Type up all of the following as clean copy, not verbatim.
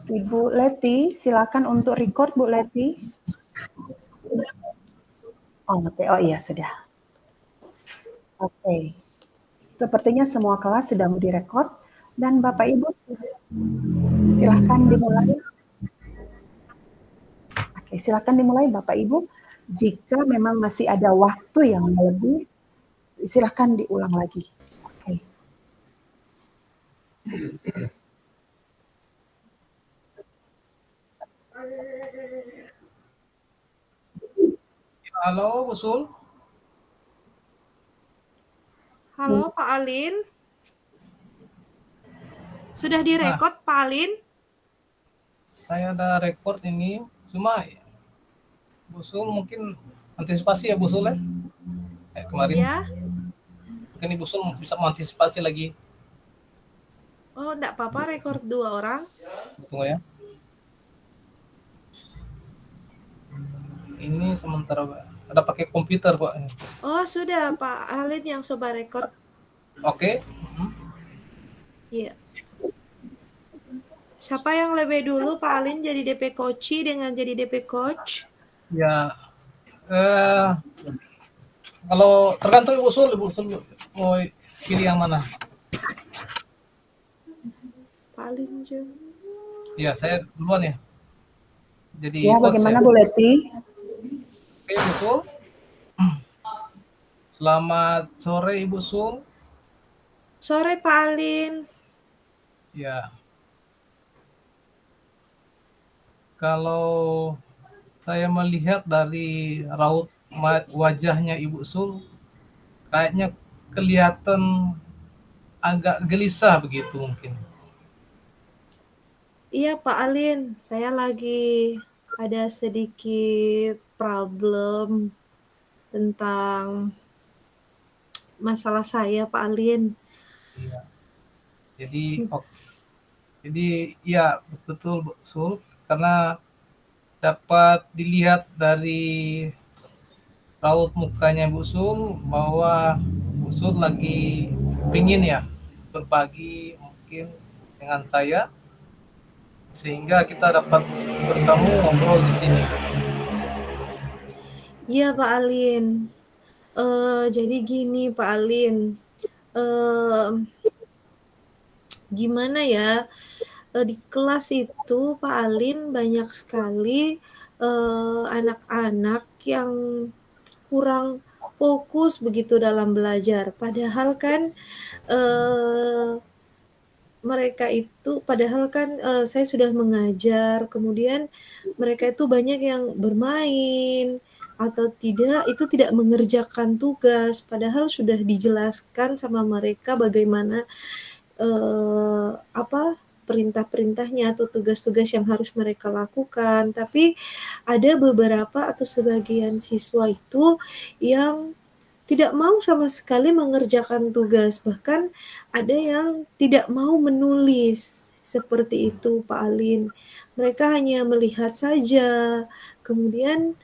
Ibu Leti, silakan untuk record Bu Leti. Oh, oke. Oh iya, sudah. Oke. Sepertinya semua kelas sudah direkod dan Bapak Ibu silakan dimulai. Oke, silakan dimulai Bapak Ibu. Jika memang masih ada waktu yang lebih, silakan diulang lagi. Oke. Halo, Bu Sul. Halo, Pak Alin. Sudah direkod, Pak Alin? Saya ada record ini, cuma Bu Sul mungkin antisipasi ya Bu Sul ya. Kayak kemarin, Ya. mungkin Ibu Sul bisa mengantisipasi lagi. Oh, enggak apa-apa, rekor 2 orang. Tunggu ya. Ini sementara ada pakai komputer Pak. Oh, sudah Pak Alin yang coba rekor. Oke. Iya. Siapa yang lebih dulu, Pak Alin jadi DP Coach dengan jadi DP Coach? Ya, kalau tergantung Ibu Sul mau pilih yang mana? Pak Alin juga. Ya, saya duluan ya. Jadi Ya, coach bagaimana ya. Bu Leti? Oke, Ibu Sul. Selamat sore Ibu Sul. Sore, Pak Alin. Ya. Kalau saya melihat dari raut wajahnya Ibu Sul, kayaknya kelihatan agak gelisah begitu mungkin. Iya, Pak Alin. Saya lagi ada sedikit problem tentang masalah saya, Pak Alin. Iya. Jadi ya betul Bu Sul, karena dapat dilihat dari raut mukanya Bu Sul bahwa Bu Sul lagi pingin ya berbagi mungkin dengan saya sehingga kita dapat bertemu ngobrol di sini. Iya, Pak Alin. Jadi gini, Pak Alin. Gimana ya? Di kelas itu Pak Alin banyak sekali anak-anak yang kurang fokus begitu dalam belajar. Padahal kan eh, mereka itu padahal kan saya sudah mengajar, kemudian mereka itu banyak yang bermain atau tidak, itu tidak mengerjakan tugas, padahal sudah dijelaskan sama mereka bagaimana apa perintah-perintahnya atau tugas-tugas yang harus mereka lakukan. Tapi ada beberapa atau sebagian siswa itu yang tidak mau sama sekali mengerjakan tugas, bahkan ada yang tidak mau menulis. Seperti itu, Pak Alin. Mereka hanya melihat saja. Kemudian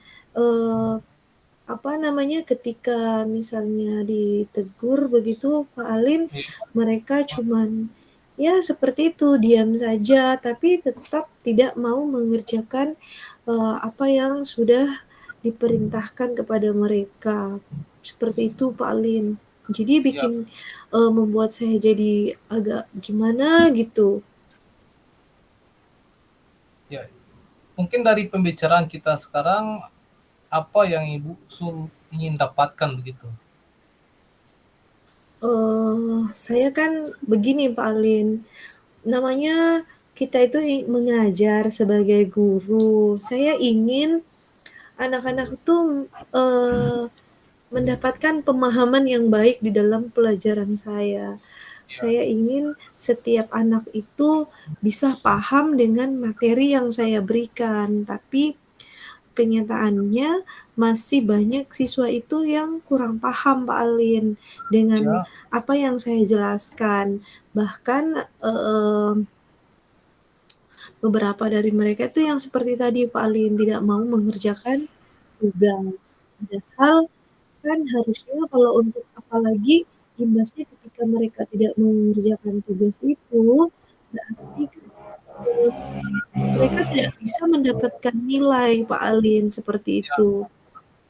ketika misalnya ditegur begitu Pak Alin, mereka cuman ya seperti itu, diam saja, tapi tetap tidak mau mengerjakan apa yang sudah diperintahkan kepada mereka. Seperti itu Pak Alin. Jadi Ya, bikin membuat saya jadi agak gimana gitu. ya. Mungkin dari pembicaraan kita sekarang apa yang Ibu Sul ingin dapatkan begitu? Saya kan begini Pak Alin, namanya kita itu mengajar sebagai guru. Saya ingin anak-anak itu mendapatkan pemahaman yang baik di dalam pelajaran saya. Ya, Saya ingin setiap anak itu bisa paham dengan materi yang saya berikan, tapi kenyataannya masih banyak siswa itu yang kurang paham Pak Alin dengan ya, apa yang saya jelaskan. Bahkan beberapa dari mereka itu yang seperti tadi Pak Alin, tidak mau mengerjakan tugas. Padahal kan harusnya kalau untuk apalagi imbasnya ketika mereka tidak mengerjakan tugas itu, berarti kan mereka tidak bisa mendapatkan nilai, Pak Alin, seperti Ya, itu.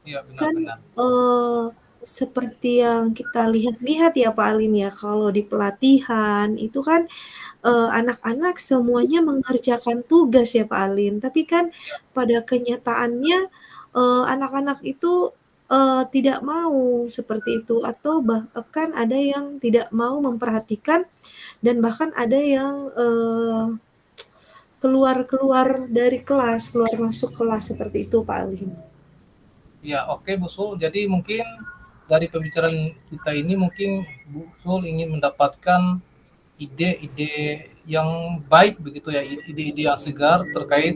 iya Kan, benar-benar. seperti yang kita lihat-lihat ya Pak Alin ya, kalau di pelatihan itu kan, anak-anak semuanya mengerjakan tugas ya Pak Alin, tapi kan Ya, pada kenyataannya, anak-anak itu, tidak mau seperti itu atau bahkan ada yang tidak mau memperhatikan dan bahkan ada yang, keluar dari kelas, keluar masuk kelas seperti itu Pak Alin. ya oke Bu Sul. Jadi mungkin dari pembicaraan kita ini mungkin Bu Sul ingin mendapatkan ide-ide yang baik begitu ya, ide-ide yang segar terkait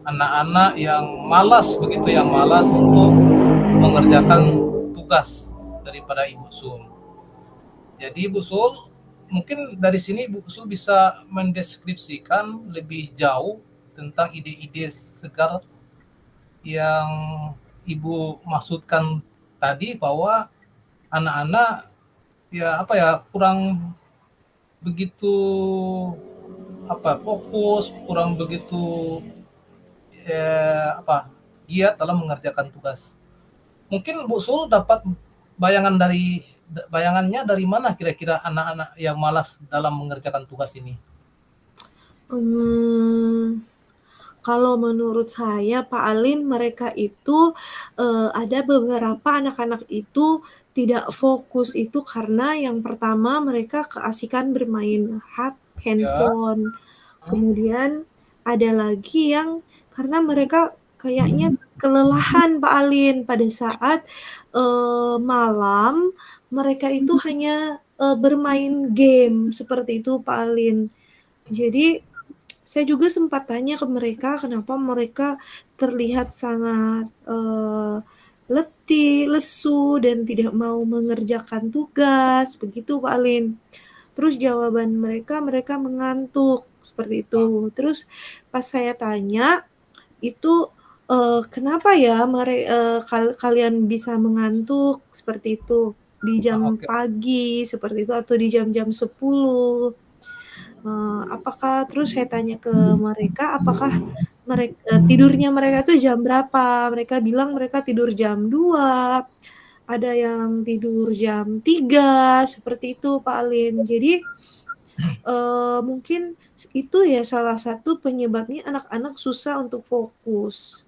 anak-anak yang malas begitu ya, malas untuk mengerjakan tugas daripada Ibu Sul. Jadi Bu Sul, mungkin dari sini Bu Sul bisa mendeskripsikan lebih jauh tentang ide-ide segar yang Ibu maksudkan tadi, bahwa anak-anak ya apa ya, kurang begitu fokus, kurang begitu giat dalam mengerjakan tugas. Mungkin Bu Sul dapat bayangannya dari mana kira-kira anak-anak yang malas dalam mengerjakan tugas ini? Kalau menurut saya Pak Alin, mereka itu, ada beberapa anak-anak itu tidak fokus itu karena yang pertama mereka keasikan bermain Ya, handphone, kemudian ada lagi yang karena mereka kayaknya kelelahan Pak Alin pada saat, malam mereka itu hanya, bermain game, seperti itu Pak Alin. Jadi saya juga sempat tanya ke mereka kenapa mereka terlihat sangat, letih, lesu, dan tidak mau mengerjakan tugas, begitu Pak Alin. Terus jawaban mereka, mereka mengantuk, seperti itu. Terus pas saya tanya, itu, kenapa ya kalian bisa mengantuk seperti itu di jam oke. pagi seperti itu atau di jam-jam 10? Apakah terus saya tanya ke mereka, apakah tidurnya mereka tuh jam berapa? Mereka bilang mereka tidur jam 2, ada yang tidur jam 3, seperti itu Pak Alin. Jadi, mungkin itu ya salah satu penyebabnya anak-anak susah untuk fokus.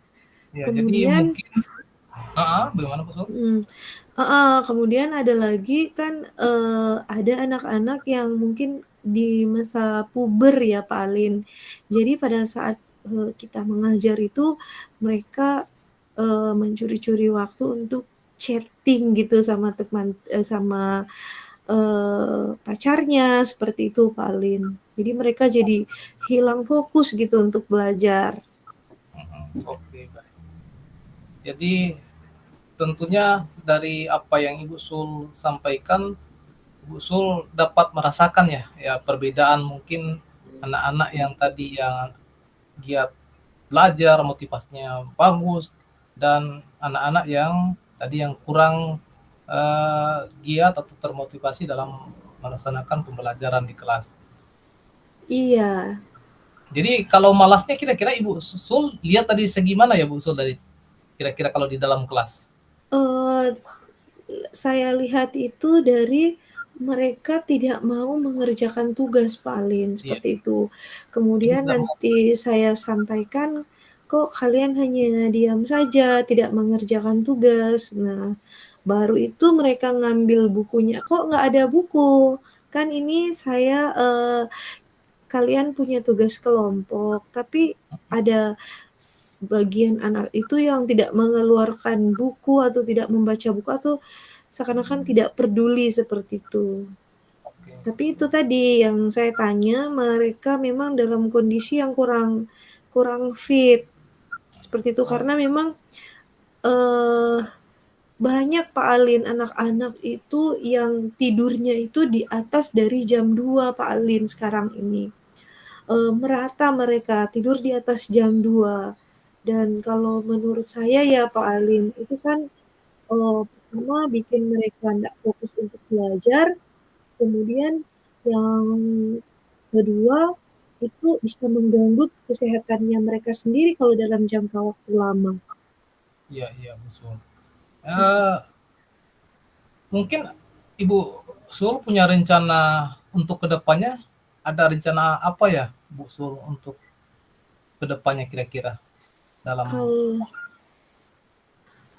Ya, jadi Kemudian mungkin bagaimana Bu Sul? kemudian ada lagi kan, ada anak-anak yang mungkin di masa puber ya Pak Alin. Jadi pada saat, kita mengajar itu mereka, mencuri-curi waktu untuk chatting gitu sama pacarnya, seperti itu Pak Alin. Jadi mereka jadi hilang fokus gitu untuk belajar. Oke, baik. Jadi tentunya dari apa yang Ibu Sul sampaikan, Ibu Sul dapat merasakan ya, perbedaan mungkin anak-anak yang tadi yang giat belajar, motivasinya bagus, dan anak-anak yang tadi yang kurang giat atau termotivasi dalam melaksanakan pembelajaran di kelas. Iya, Jadi kalau malasnya kira-kira Ibu Sul lihat tadi segi mana ya Bu Sul, dari kira-kira kalau di dalam kelas? eee, saya lihat itu dari mereka tidak mau mengerjakan tugas Pak Alin, Iya, seperti itu. jadi Kemudian tidak mau. nanti saya sampaikan, "Kok kalian hanya diam saja, tidak mengerjakan tugas?" Nah, baru itu mereka ngambil bukunya, "Kok nggak ada buku? Kan ini saya, kalian punya tugas kelompok." Tapi ada sebagian anak itu yang tidak mengeluarkan buku atau tidak membaca buku atau seakan-akan tidak peduli seperti itu. Oke. Tapi itu tadi yang saya tanya, mereka memang dalam kondisi yang kurang kurang fit, seperti itu. Oh, Karena memang, eee, banyak Pak Alin, anak-anak itu yang tidurnya itu di atas dari jam 2 Pak Alin sekarang ini. Merata mereka tidur di atas jam 2. Dan kalau menurut saya ya Pak Alin, itu kan, pertama bikin mereka nggak fokus untuk belajar, kemudian yang kedua, itu bisa mengganggu kesehatannya mereka sendiri kalau dalam jangka waktu lama. Iya, iya, Bu Sul. Eh, mungkin Ibu Sul punya rencana untuk kedepannya, ada rencana apa ya Bu Sul untuk kedepannya kira-kira dalam Kalau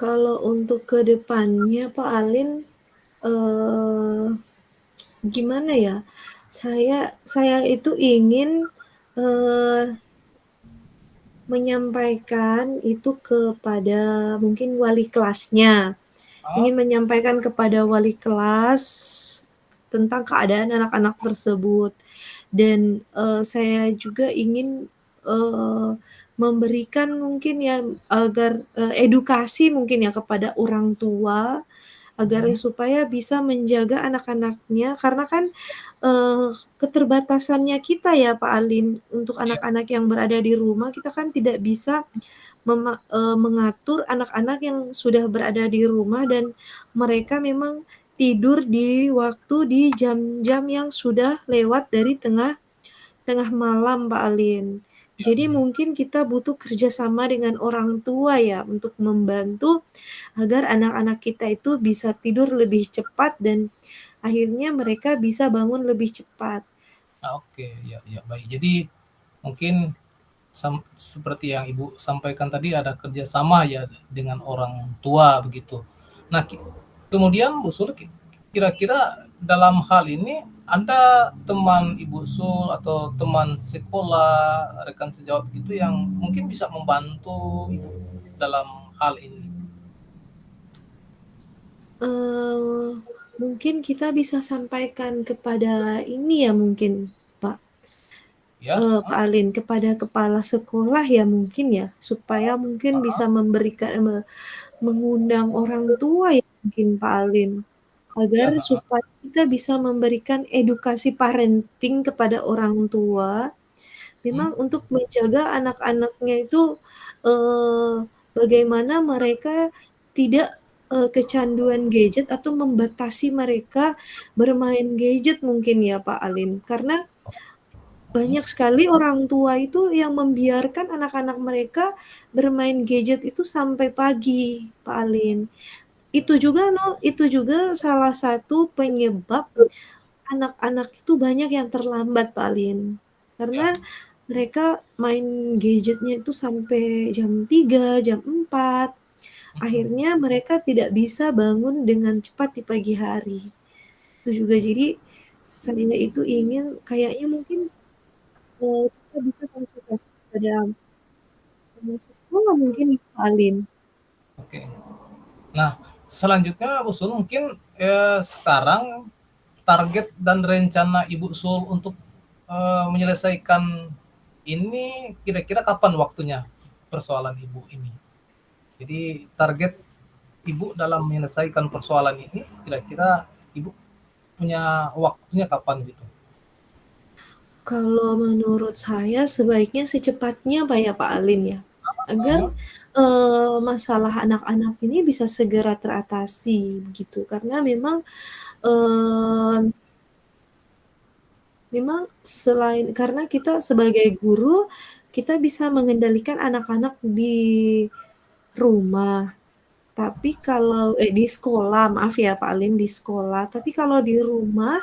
kalau untuk kedepannya Pak Alin, eh, gimana ya? Saya itu ingin eh, menyampaikan itu kepada mungkin wali kelasnya. ah, Ingin menyampaikan kepada wali kelas tentang keadaan anak-anak tersebut. Dan saya juga ingin memberikan mungkin ya agar edukasi mungkin ya kepada orang tua agar mhm, supaya bisa menjaga anak-anaknya karena kan eh, keterbatasannya kita ya Pak Alin untuk iya, anak-anak yang berada di rumah kita kan tidak bisa mengatur anak-anak yang sudah berada di rumah dan mereka memang tidur di waktu di jam-jam yang sudah lewat dari tengah tengah malam, Pak Alin. iya, Jadi iya. mungkin kita butuh kerjasama dengan orang tua ya untuk membantu agar anak-anak kita itu bisa tidur lebih cepat dan akhirnya mereka bisa bangun lebih cepat. Oke, ya, ya, baik. Jadi mungkin seperti yang Ibu sampaikan tadi ada kerjasama ya dengan orang tua begitu. Nah, kemudian Bu Sul, kira-kira dalam hal ini ada teman Ibu Sul atau teman sekolah, rekan sejawat gitu yang mungkin bisa membantu Ibu dalam hal ini, Eh, Mungkin kita bisa sampaikan kepada ini ya mungkin Pak. ya? Pak Alin, kepada kepala sekolah ya mungkin ya, supaya mungkin bisa memberikan mengundang orang tua ya mungkin Pak Alin, agar Ya, supaya kita bisa memberikan edukasi parenting kepada orang tua, hmm, memang untuk menjaga anak-anaknya itu, eee, bagaimana mereka tidak, kecanduan gadget atau membatasi mereka bermain gadget mungkin ya Pak Alin. Karena banyak sekali orang tua itu yang membiarkan anak-anak mereka bermain gadget itu sampai pagi, Pak Alin. Itu juga salah satu penyebab anak-anak itu banyak yang terlambat, Pak Alin. Karena ya, mereka main gadgetnya itu sampai jam 3, jam 4. Akhirnya mereka tidak bisa bangun dengan cepat di pagi hari. Itu juga jadi saya itu ingin kayaknya mungkin kita bisa konsultasi kepada sekolah mungkin ya, Pak Alin. oke. Nah, selanjutnya Bu Sul mungkin sekarang target dan rencana Ibu Sul untuk menyelesaikan ini kira-kira kapan waktunya persoalan Ibu ini? Jadi target Ibu dalam menyelesaikan persoalan ini kira-kira Ibu punya waktunya kapan gitu? Kalau menurut saya sebaiknya secepatnya Pak ya Pak Alin ya, agar Heeh, masalah anak-anak ini bisa segera teratasi gitu. Karena memang eee, memang selain karena kita sebagai guru, kita bisa mengendalikan anak-anak di rumah. Tapi kalau di sekolah, maaf ya Pak Alin, di sekolah. Tapi kalau di rumah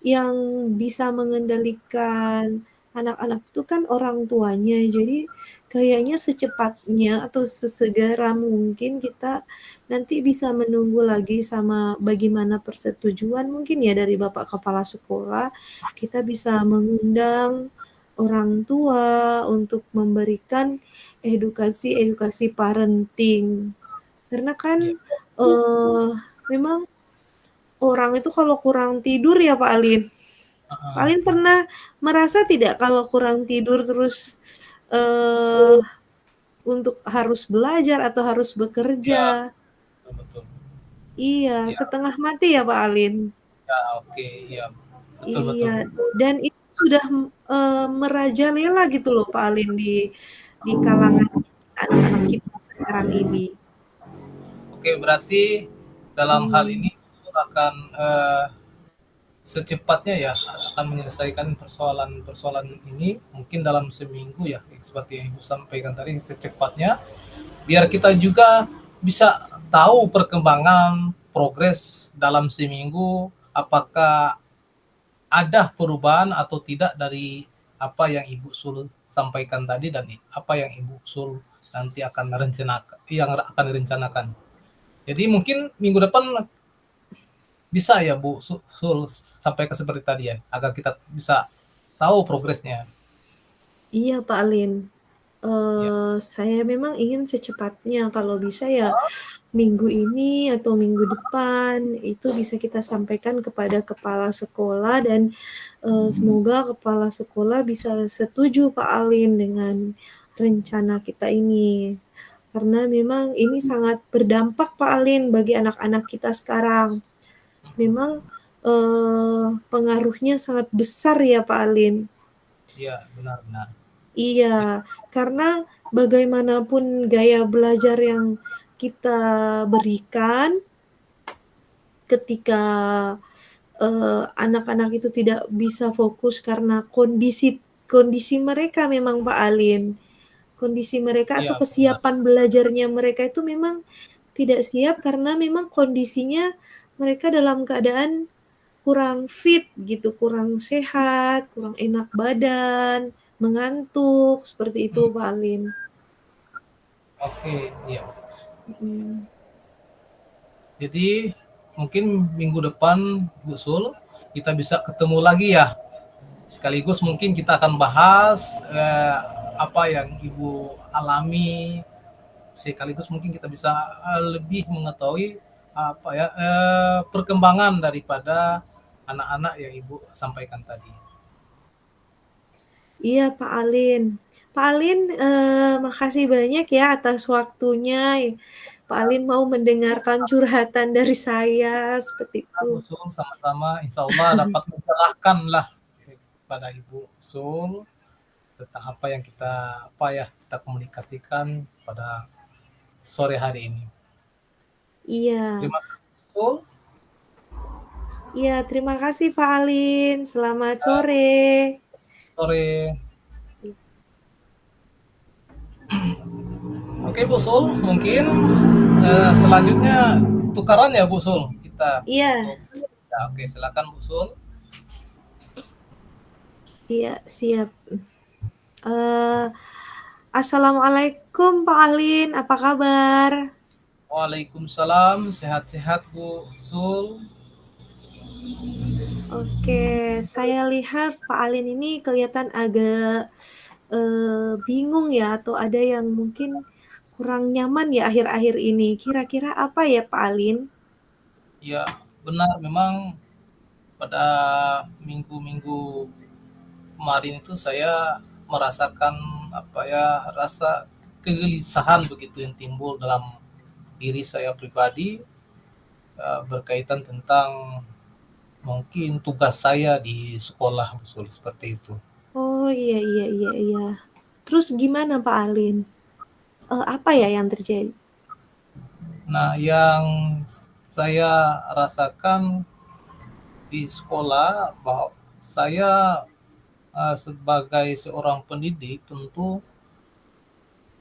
yang bisa mengendalikan anak-anak itu kan orang tuanya. Jadi kayaknya secepatnya atau sesegera mungkin kita nanti bisa menunggu lagi sama bagaimana persetujuan mungkin ya dari Bapak Kepala Sekolah, kita bisa mengundang orang tua untuk memberikan edukasi-edukasi parenting. Karena kan, ya, eee, memang orang itu kalau kurang tidur ya Pak Alin, Pak heeh, Alin pernah merasa tidak kalau kurang tidur terus, eee, untuk harus belajar atau harus ya, bekerja? betul, betul. Iya, Ya, setengah mati ya Pak Alin? ya, oke, ya, betul, betul Iya, Bu. dan itu sudah, merajalela gitu loh Pak Alin di kalangan anak-anak kita sekarang ini. Oke, berarti dalam hal Mmm, ini Usul akan secepatnya ya akan menyelesaikan persoalan-persoalan ini mungkin dalam seminggu ya, seperti yang Ibu sampaikan tadi, secepatnya, biar kita juga bisa tahu perkembangan progres dalam seminggu, apakah ada perubahan atau tidak dari apa yang Ibu Sul sampaikan tadi dan apa yang Ibu Sul nanti akan direncanakan. Jadi mungkin minggu depan bisa ya Bu Sul sampaikan seperti tadi ya, agar kita bisa tahu progresnya. Iya Pak Alin. Ya. Saya memang ingin secepatnya, kalau bisa ya minggu ini atau minggu depan itu bisa kita sampaikan kepada kepala sekolah dan semoga kepala sekolah bisa setuju Pak Alin dengan rencana kita ini. Karena memang ini sangat berdampak Pak Alin bagi anak-anak kita sekarang. Memang pengaruhnya sangat besar ya Pak Alin. Iya, benar-benar. Iya, karena bagaimanapun gaya belajar yang kita berikan ketika anak-anak itu tidak bisa fokus karena kondisi mereka memang Pak Alin. Kondisi mereka atau Iya, benar. kesiapan belajarnya mereka itu memang tidak siap karena memang kondisinya mereka dalam keadaan kurang fit gitu, kurang sehat, kurang enak badan, mengantuk, seperti itu Pak Alin. Oke, iya. Mhm. Jadi mungkin minggu depan Bu Sul kita bisa ketemu lagi ya. Sekaligus mungkin kita akan bahas apa yang Ibu alami, sekaligus mungkin kita bisa lebih mengetahui apa ya perkembangan daripada anak-anak yang Ibu sampaikan tadi. Iya Pak Alin. Pak Alin, makasih banyak ya atas waktunya. Pak Alin mau mendengarkan curhatan dari saya, seperti Bu itu. Sul sama-sama, insya Allah dapat mencerahkan lah kepada Ibu Sul tentang apa yang kita komunikasikan pada sore hari ini. Iya. Terima kasih Bu Sul. Iya, terima kasih Pak Alin. Selamat sore. Sore. Oke Bu Sul, mungkin selanjutnya tukaran ya Bu Sul kita Iya, untuk ya, oke silakan Bu Sul. iya, siap. Assalamualaikum Pak Alin, apa kabar? Waalaikumsalam, sehat-sehat Bu Sul. Oke, saya lihat Pak Alin ini kelihatan agak bingung ya, atau ada yang mungkin kurang nyaman ya akhir-akhir ini. Kira-kira apa ya Pak Alin? Ya benar, memang pada minggu-minggu kemarin itu saya merasakan rasa kegelisahan begitu yang timbul dalam diri saya pribadi berkaitan tentang mungkin tugas saya di sekolah usul seperti itu. Oh iya iya iya iya. Terus gimana Pak Alin? Apa ya yang terjadi? Nah, yang saya rasakan di sekolah bahwa saya sebagai seorang pendidik tentu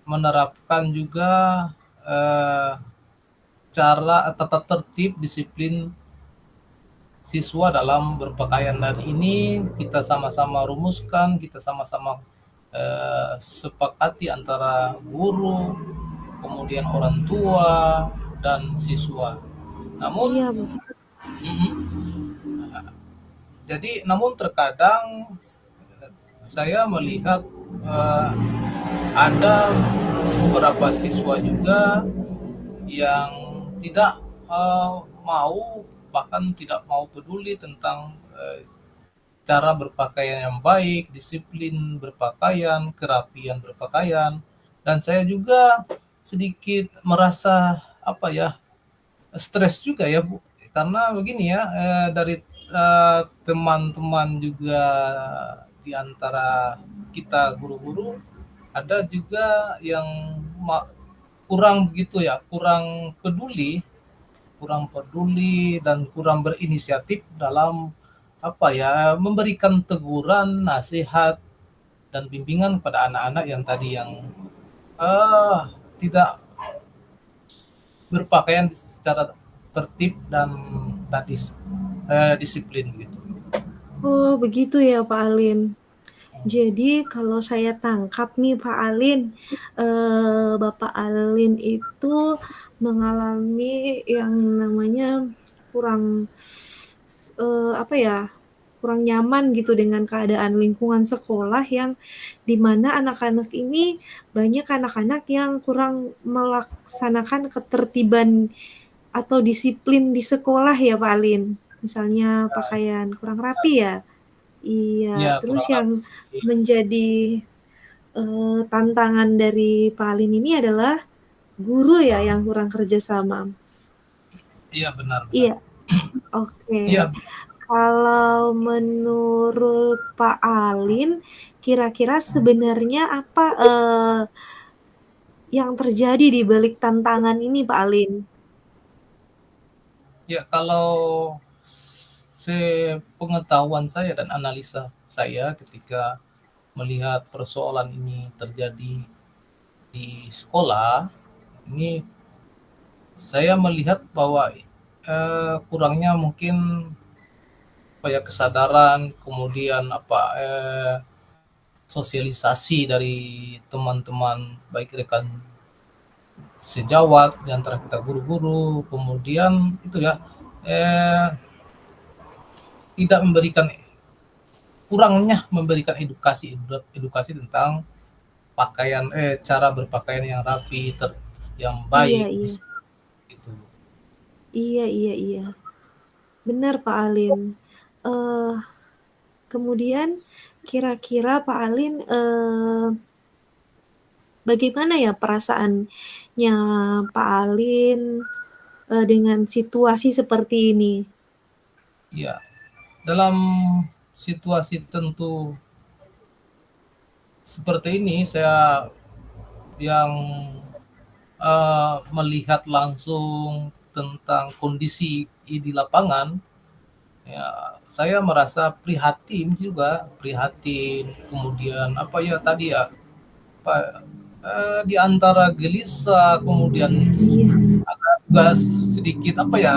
menerapkan juga eh, cara tata tertib disiplin siswa dalam berpakaian, dan ini kita sama-sama rumuskan, kita sama-sama sepakati antara guru, kemudian orang tua dan siswa. Namun, Iya, Bapak. namun terkadang saya melihat eh, ada beberapa siswa juga yang tidak mau, bahkan tidak mau peduli tentang cara berpakaian yang baik, disiplin berpakaian, kerapian berpakaian, dan saya juga sedikit merasa stres juga ya Bu, karena begini ya dari teman-teman juga di antara kita guru-guru ada juga yang kurang begitu ya, kurang peduli dan kurang berinisiatif dalam apa ya, memberikan teguran, nasihat dan bimbingan pada anak-anak yang tadi yang tidak berpakaian secara tertib dan tadi disiplin gitu. Oh, begitu ya Pak Alin. Jadi kalau saya tangkap nih Pak Alin, Bapak Alin itu mengalami yang namanya kurang, apa ya, kurang nyaman gitu dengan keadaan lingkungan sekolah yang dimana anak-anak ini banyak anak-anak yang kurang melaksanakan ketertiban atau disiplin di sekolah ya Pak Alin. Misalnya pakaian kurang rapi ya? Iya, Ya terus kurang yang lebih. menjadi, tantangan dari Pak Alin ini adalah guru ya yang kurang kerjasama? Iya benar-benar. Iya, oke. Iya. Kalau menurut Pak Alin, kira-kira sebenarnya apa, yang terjadi di balik tantangan ini Pak Alin? Ya kalau sepengetahuan saya dan analisa saya ketika melihat persoalan ini terjadi di sekolah, ini saya melihat bahwa kurangnya mungkin apa ya, kesadaran, kemudian sosialisasi dari teman-teman, baik rekan sejawat di antara kita guru-guru, kemudian itu ya tidak memberikan, kurangnya memberikan edukasi tentang pakaian, cara berpakaian yang rapi, yang Iya baik, iya. gitu. Iya iya iya. Benar Pak Alin. Eh, kemudian kira-kira Pak Alin, bagaimana ya perasaannya Pak Alin, dengan situasi seperti ini? Ya, dalam situasi tentu seperti ini saya yang melihat langsung tentang kondisi di lapangan, ya saya merasa prihatin juga, prihatin, kemudian apa ya tadi ya, apa, di antara gelisah, kemudian Iya. juga sedikit apa ya,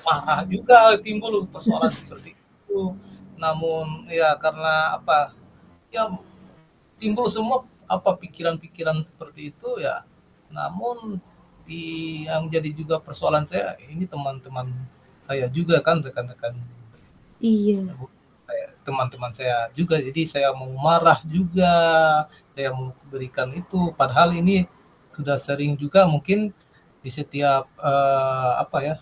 marah juga timbul persoalan seperti itu. Namun ya karena apa, ya timbul semua apa pikiran-pikiran seperti itu ya. Namun yang jadi juga persoalan saya ini teman-teman saya juga kan, rekan-rekan Iya. teman-teman saya juga, jadi saya mau marah juga, saya mau berikan itu, padahal ini sudah sering juga mungkin di setiap apa ya,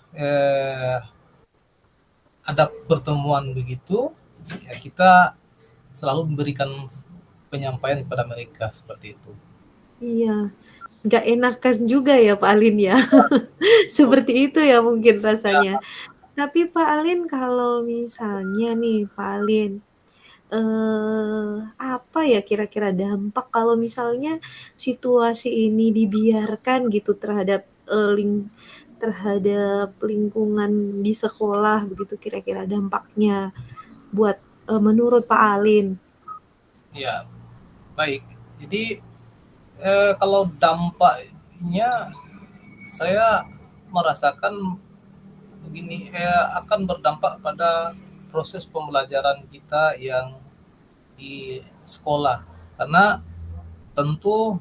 ada pertemuan begitu ya, kita selalu memberikan penyampaian kepada mereka seperti itu. Iya. Nggak enakan juga ya Pak Alin ya? Seperti itu ya mungkin rasanya. Tapi Pak Alin kalau misalnya nih Pak Alin, apa ya kira-kira dampak kalau misalnya situasi ini dibiarkan gitu terhadap, terhadap lingkungan di sekolah begitu kira-kira dampaknya buat, menurut Pak Alin? Ya, baik. Jadi kalau dampaknya saya merasakan begini, akan berdampak pada proses pembelajaran kita yang di sekolah. Karena tentu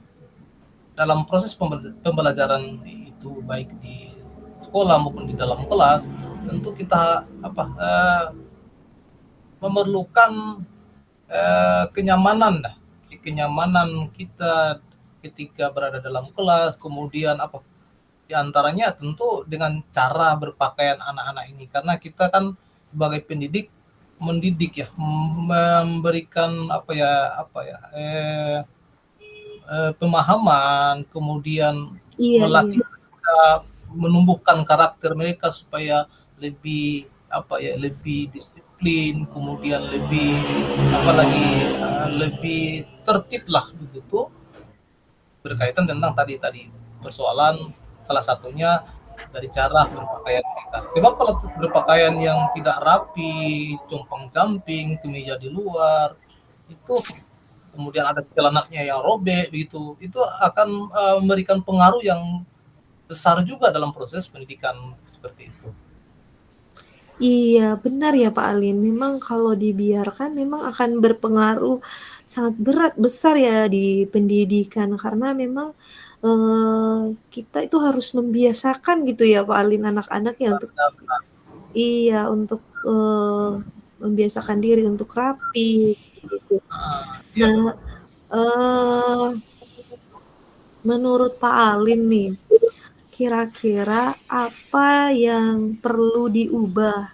dalam proses pembelajaran itu baik di sekolah maupun di dalam kelas, tentu kita memerlukan kenyamanan kita ketika berada dalam kelas, kemudian di antaranya tentu dengan cara berpakaian anak-anak ini, karena kita kan sebagai pendidik mendidik ya, memberikan pemahaman, kemudian Iya iya. melatih mereka, menumbuhkan karakter mereka supaya lebih lebih disiplin, kemudian lebih lebih tertib lah begitu, berkaitan tentang tadi persoalan salah satunya dari cara berpakaian mereka. Sebab kalau berpakaian yang tidak rapi, compang-camping, kemeja di luar, itu kemudian ada celananya yang robek begitu, itu akan memberikan pengaruh yang besar juga dalam proses pendidikan seperti itu. Iya, benar ya Pak Alin. Memang kalau dibiarkan memang akan berpengaruh sangat besar ya di pendidikan karena memang kita itu harus membiasakan gitu ya Pak Alin anak-anak ya untuk untuk membiasakan diri untuk rapi seperti itu. Ya, Nah, eh menurut Pak Alin nih, kira-kira apa yang perlu diubah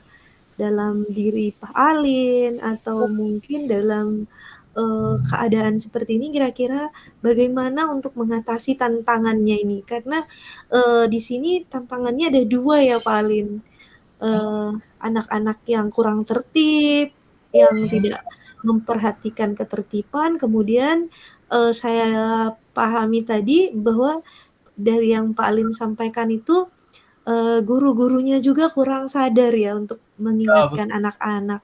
dalam diri Pak Alin atau mungkin dalam keadaan seperti ini kira-kira bagaimana untuk mengatasi tantangannya ini? Karena di sini tantangannya ada 2 ya Pak Alin. Anak-anak yang kurang tertib, yang tidak memperhatikan ketertiban, kemudian saya pahami tadi bahwa dari yang Pak Alin sampaikan itu guru-gurunya juga kurang sadar ya untuk mengingatkan betul. anak-anak.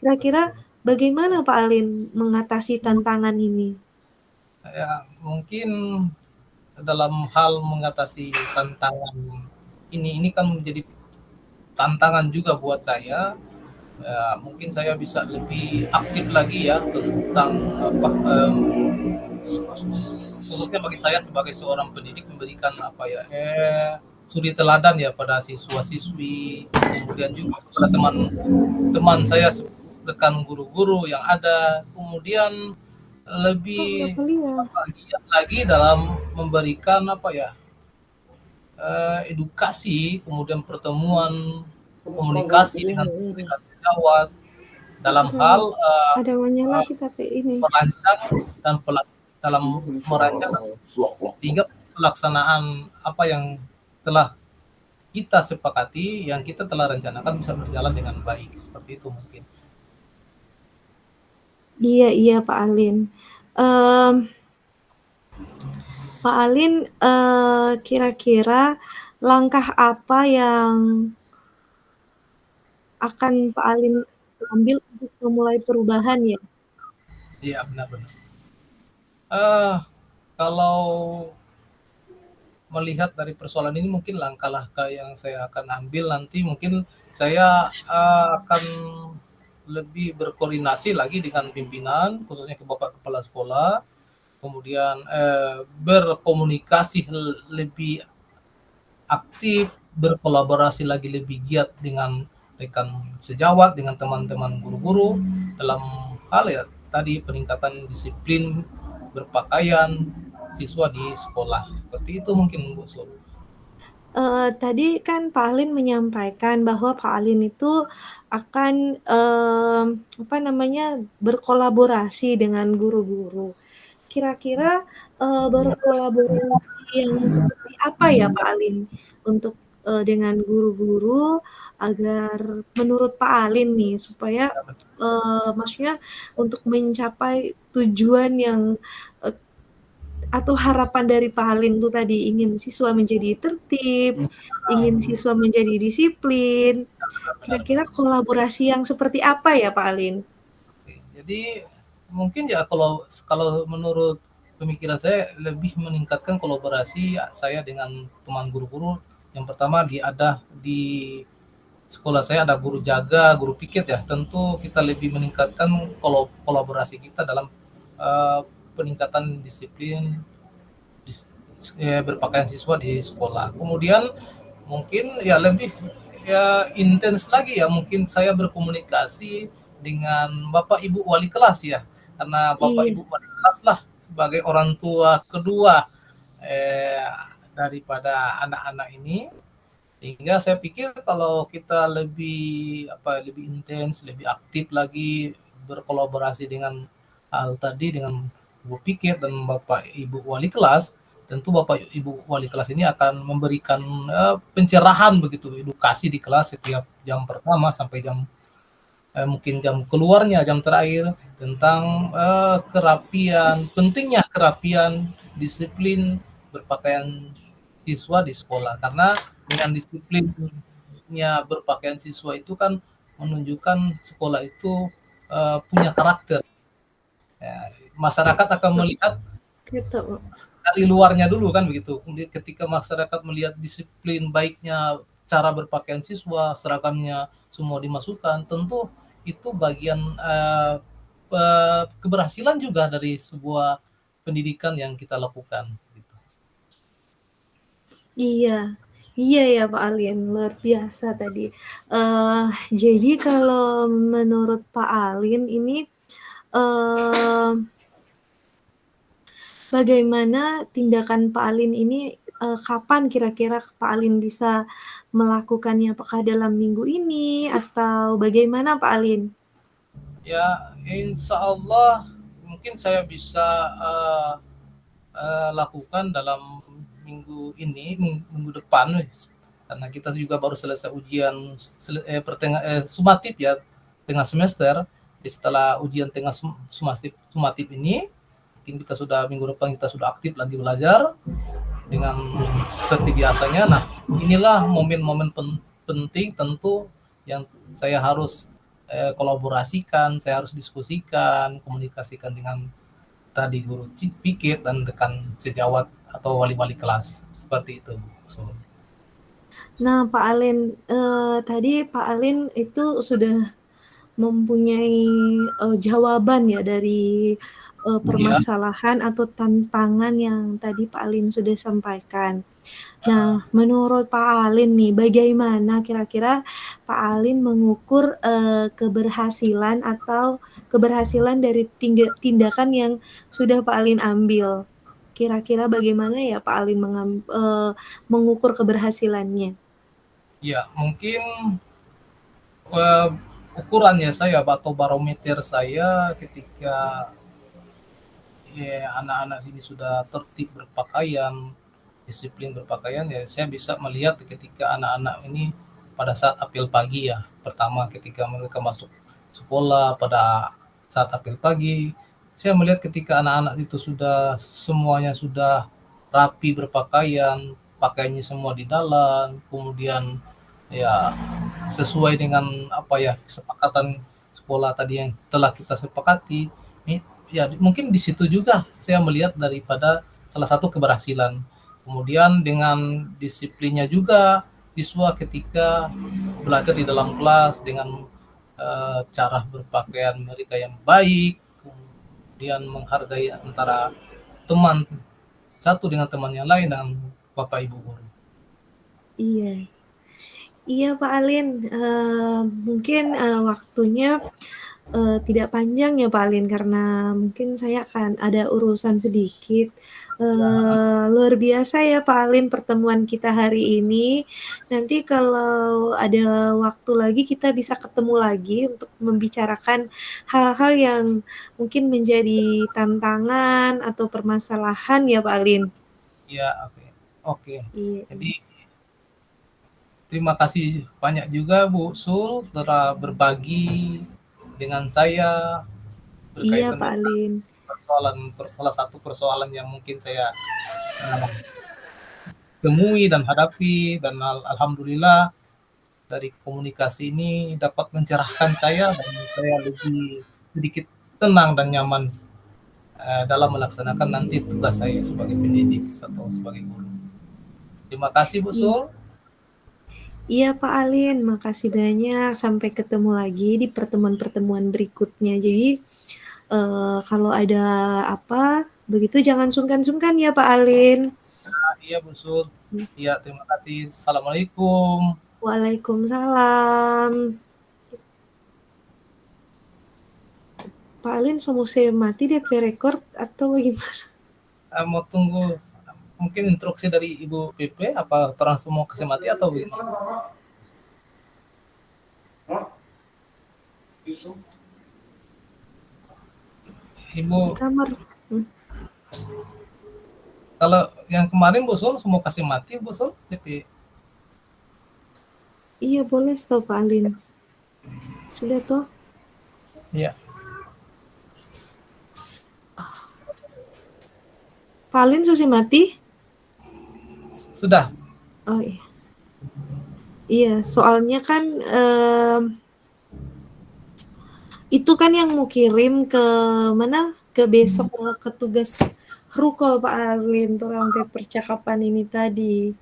Kira-kira bagaimana Pak Alin mengatasi tantangan ini? Ya, mungkin dalam hal mengatasi tantangan ini kan menjadi tantangan juga buat saya. Ya, mungkin saya bisa lebih aktif lagi ya tentang khususnya bagi saya sebagai seorang pendidik memberikan suri teladan ya pada siswa-siswi, kemudian juga pada teman-teman saya rekan guru-guru yang ada, kemudian Oh, lebih kenapa lihat? giat lagi dalam memberikan edukasi, kemudian pertemuan komunikasi dengan komunikasi sejawat dalam hal Ada maunya lagi tapi ini. merancang dan dalam merancang hingga pelaksanaan apa yang telah kita sepakati, yang kita telah rencanakan bisa berjalan dengan baik. Seperti itu mungkin. Iya, iya Pak Alin. Em, Pak Alin, kira-kira langkah apa yang akan Pak Alin ambil untuk memulai perubahan ya? Iya, benar-benar. Eh, kalau melihat dari persoalan ini mungkin langkah-langkah yang saya akan ambil nanti mungkin saya akan lebih berkoordinasi lagi dengan pimpinan, khususnya ke Bapak Kepala Sekolah, kemudian berkomunikasi lebih aktif, berkolaborasi lagi lebih giat dengan rekan sejawat, dengan teman-teman guru-guru dalam hal ya tadi peningkatan disiplin berpakaian siswa di sekolah. Seperti itu mungkin Bu Sul. Tadi kan Pak Alin menyampaikan bahwa Pak Alin itu akan, berkolaborasi dengan guru-guru. Kira-kira, berkolaborasi yang seperti apa ya Pak Alin untuk, dengan guru-guru agar menurut Pak Alin nih supaya, maksudnya untuk mencapai tujuan yang, eee, atau harapan dari Pak Alin itu tadi ingin siswa menjadi tertib, ingin siswa menjadi disiplin. Kira-kira kolaborasi yang seperti apa ya Pak Alin? Jadi mungkin ya kalau kalau menurut pemikiran saya lebih meningkatkan kolaborasi saya dengan teman guru-guru. Yang pertama di sekolah saya ada guru jaga, guru piket ya. Tentu kita lebih meningkatkan kolaborasi kita dalam peningkatan disiplin berpakaian siswa di sekolah. Kemudian mungkin ya lebih ya intens lagi ya mungkin saya berkomunikasi dengan Bapak Ibu wali kelas ya. Karena Bapak Iya. Ibu wali kelas lah sebagai orang tua kedua daripada anak-anak ini, sehingga saya pikir kalau kita lebih intens, lebih aktif lagi berkolaborasi dengan hal tadi dengan Bu Piket dan Bapak Ibu wali kelas, tentu Bapak Ibu wali kelas ini akan memberikan pencerahan begitu, edukasi di kelas setiap jam pertama sampai mungkin jam keluarnya, jam terakhir tentang kerapian, pentingnya kerapian, disiplin berpakaian siswa di sekolah. Karena dengan disiplinnya berpakaian siswa itu kan menunjukkan sekolah itu punya karakter. Ya, masyarakat akan melihat Gitu. dari luarnya dulu kan begitu. Ketika masyarakat melihat disiplin baiknya cara berpakaian siswa, seragamnya semua dimasukkan, tentu itu bagian keberhasilan juga dari sebuah pendidikan yang kita lakukan. Gitu. Iya, iya ya Pak Alin, luar biasa tadi. Jadi kalau menurut Pak Alin ini eh, bagaimana tindakan Pak Alin ini, kapan kira-kira Pak Alin bisa melakukannya? Apakah dalam minggu ini atau bagaimana Pak Alin? Ya, insya Allah mungkin saya bisa lakukan dalam minggu ini, minggu depan, karena kita juga baru selesai ujian sumatif ya, tengah semester. Setelah ujian tengah sumatif ini, mungkin kita sudah minggu depan kita sudah aktif lagi belajar dengan seperti biasanya. Nah, inilah momen-momen penting tentu yang saya harus kolaborasikan, saya harus diskusikan, komunikasikan dengan tadi guru pikir dan rekan sejawat atau wali-wali kelas seperti itu. So, Nah Pak Alin, tadi Pak Alin itu sudah mempunyai jawaban ya dari ya, permasalahan atau tantangan yang tadi Pak Alin sudah sampaikan. Nah, menurut Pak Alin nih, bagaimana kira-kira Pak Alin mengukur keberhasilan atau keberhasilan dari tindakan yang sudah Pak Alin ambil? Kira-kira bagaimana ya Pak Alin mengukur keberhasilannya? ya mungkin uh, ukurannya saya atau barometer saya ketika anak-anak sini sudah tertib berpakaian, disiplin berpakaian, ya saya bisa melihat ketika anak-anak ini pada saat apel pagi ya, pertama ketika mereka masuk sekolah pada saat apel pagi, saya melihat ketika anak-anak itu sudah semuanya sudah rapi berpakaian, pakaiannya semua di dalam, kemudian ya sesuai dengan apa ya kesepakatan sekolah tadi yang telah kita sepakati. Ya mungkin di situ juga saya melihat daripada salah satu keberhasilan. Kemudian dengan disiplinnya juga siswa ketika belajar di dalam kelas dengan cara berpakaian mereka yang baik, kemudian menghargai antara teman satu dengan teman yang lain dan bapak ibu guru. Iya, iya Pak Alin, mungkin waktunya tidak panjang ya Pak Alin karena mungkin saya akan ada urusan sedikit. Luar biasa ya Pak Alin pertemuan kita hari ini. Nanti kalau ada waktu lagi kita bisa ketemu lagi untuk membicarakan hal-hal yang mungkin menjadi tantangan atau permasalahan ya Pak Alin. Ya, oke. Oke. Iya, Jadi terima kasih banyak juga Bu Sul telah berbagi dengan saya iya berkaitan Pak dengan Alin. salah satu persoalan yang mungkin saya uh, temui dan hadapi, dan alhamdulillah dari komunikasi ini dapat mencerahkan saya dan saya lebih sedikit tenang dan nyaman dalam melaksanakan nanti tugas saya sebagai pendidik atau sebagai guru. Terima kasih Bu Iya. Sul. Iya Pak Alin, makasih banyak. Sampai ketemu lagi di pertemuan-pertemuan berikutnya. Jadi kalau ada apa, begitu jangan sungkan-sungkan ya Pak Alin. Iya Bu Sul. Iya, terima kasih. Assalamualaikum. Waalaikumsalam. Pak Alin mau saya mati DP record atau bagaimana? Mau tunggu mungkin instruksi dari Ibu PP apa terang semua kasih mati atau gimana? Ibu, Di kamar. kalau yang kemarin Bu Sul semua kasih mati Bu Sul PP. Iya boleh tahu Pak Alin. Sudah toh? Iya. Pak Alin sudah mati? Sudah. Oh iya. Iya, soalnya kan itu kan yang mau kirim ke mana? Ke besok ke tugas rukol Pak Arlin tuh sampai percakapan ini tadi.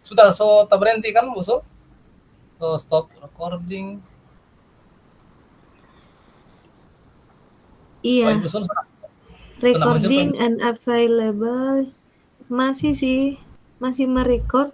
Sudah so tak berhenti kan Bu Sul? So stop recording. Oh, Iya, Ibu Sul sudah muncul recording and available. Masih sih, masih merecord.